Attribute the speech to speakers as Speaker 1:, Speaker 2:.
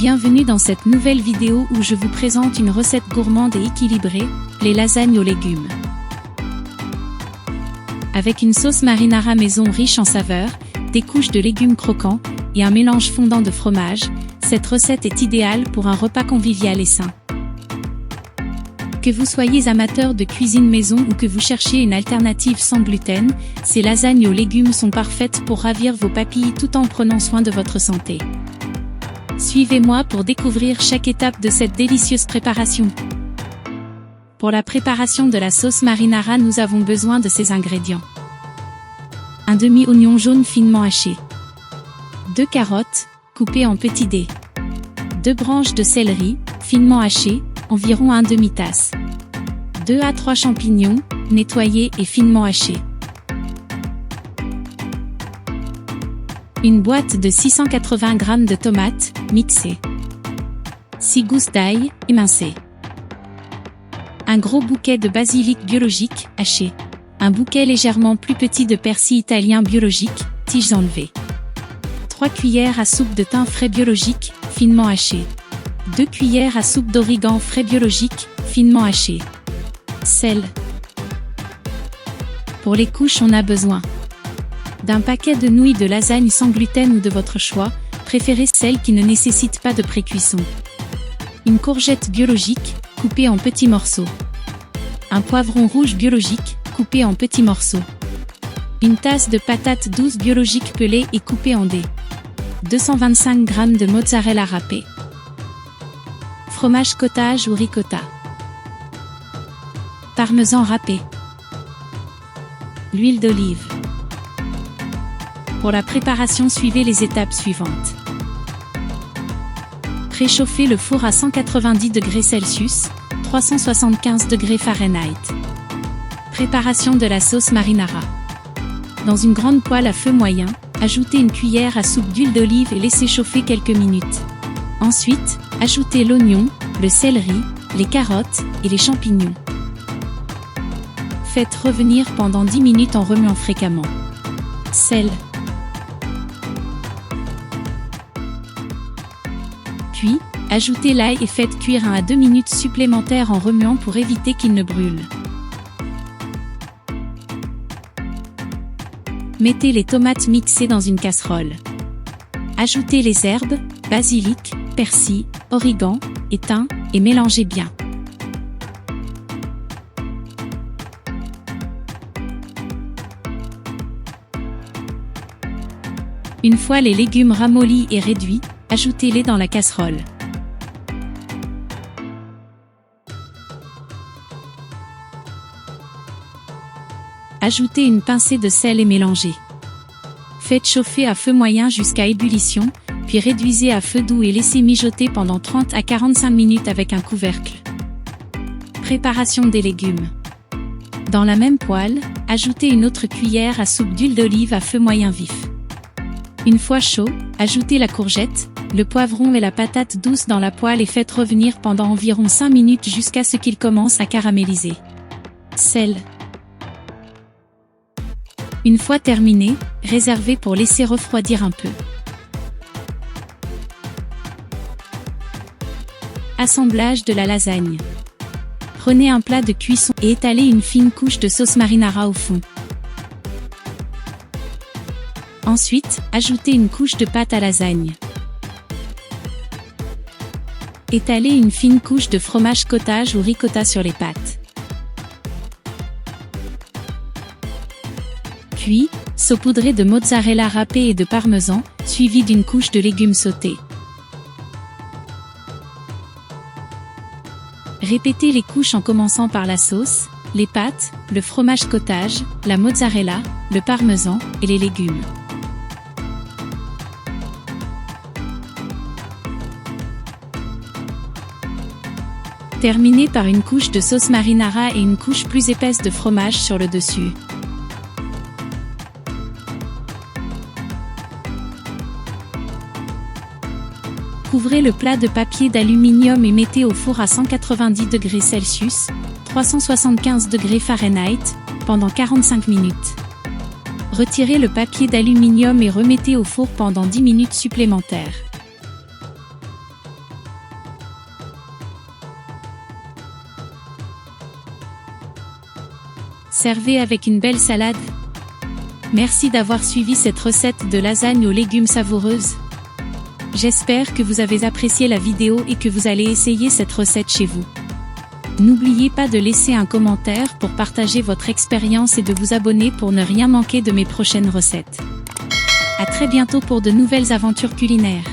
Speaker 1: Bienvenue dans cette nouvelle vidéo où je vous présente une recette gourmande et équilibrée, les lasagnes aux légumes. Avec une sauce marinara maison riche en saveurs, des couches de légumes croquants et un mélange fondant de fromage, cette recette est idéale pour un repas convivial et sain. Que vous soyez amateur de cuisine maison ou que vous cherchiez une alternative sans gluten, ces lasagnes aux légumes sont parfaites pour ravir vos papilles tout en prenant soin de votre santé. Suivez-moi pour découvrir chaque étape de cette délicieuse préparation. Pour la préparation de la sauce marinara, nous avons besoin de ces ingrédients. Un demi-oignon jaune finement haché. 2 carottes, coupées en petits dés. 2 branches de céleri, finement hachées, environ 1 demi-tasse. 2 à 3 champignons, nettoyés et finement hachés. Une boîte de 680 g de tomates, mixées. 6 gousses d'ail, émincées. Un gros bouquet de basilic biologique, haché. Un bouquet légèrement plus petit de persil italien biologique, tiges enlevées. 3 cuillères à soupe de thym frais biologique, finement haché. 2 cuillères à soupe d'origan frais biologique, finement haché. Sel. Pour les couches, on a besoin d'un paquet de nouilles de lasagne sans gluten ou de votre choix, préférez celles qui ne nécessitent pas de pré-cuisson. Une courgette biologique, coupée en petits morceaux. Un poivron rouge biologique, coupé en petits morceaux. Une tasse de patates douces biologiques pelées et coupées en dés. 225 g de mozzarella râpé. Fromage cottage ou ricotta. Parmesan râpé. L'huile d'olive. Pour la préparation, suivez les étapes suivantes. Préchauffez le four à 190 degrés Celsius, 375 degrés Fahrenheit. Préparation de la sauce marinara. Dans une grande poêle à feu moyen, ajoutez une cuillère à soupe d'huile d'olive et laissez chauffer quelques minutes. Ensuite, ajoutez l'oignon, le céleri, les carottes et les champignons. Faites revenir pendant 10 minutes en remuant fréquemment. Sel. Puis, ajoutez l'ail et faites cuire 1 à 2 minutes supplémentaires en remuant pour éviter qu'il ne brûle. Mettez les tomates mixées dans une casserole. Ajoutez les herbes, basilic, persil, origan et thym et mélangez bien. Une fois les légumes ramollis et réduits, ajoutez-les dans la casserole. Ajoutez une pincée de sel et mélangez. Faites chauffer à feu moyen jusqu'à ébullition, puis réduisez à feu doux et laissez mijoter pendant 30 à 45 minutes avec un couvercle. Préparation des légumes. Dans la même poêle, ajoutez une autre cuillère à soupe d'huile d'olive à feu moyen vif. Une fois chaud, ajoutez la courgette, le poivron et la patate douce dans la poêle et faites revenir pendant environ 5 minutes jusqu'à ce qu'ils commencent à caraméliser. Sel. Une fois terminé, réservez pour laisser refroidir un peu. Assemblage de la lasagne. Prenez un plat de cuisson et étalez une fine couche de sauce marinara au fond. Ensuite, ajoutez une couche de pâte à lasagne. Étalez une fine couche de fromage cottage ou ricotta sur les pâtes. Puis, saupoudrez de mozzarella râpé et de parmesan, suivi d'une couche de légumes sautés. Répétez les couches en commençant par la sauce, les pâtes, le fromage cottage, la mozzarella, le parmesan et les légumes. Terminez par une couche de sauce marinara et une couche plus épaisse de fromage sur le dessus. Couvrez le plat de papier d'aluminium et mettez au four à 190 degrés Celsius, 375 degrés Fahrenheit, pendant 45 minutes. Retirez le papier d'aluminium et remettez au four pendant 10 minutes supplémentaires. Servez avec une belle salade. Merci d'avoir suivi cette recette de lasagne aux légumes savoureuse. J'espère que vous avez apprécié la vidéo et que vous allez essayer cette recette chez vous. N'oubliez pas de laisser un commentaire pour partager votre expérience et de vous abonner pour ne rien manquer de mes prochaines recettes. À très bientôt pour de nouvelles aventures culinaires.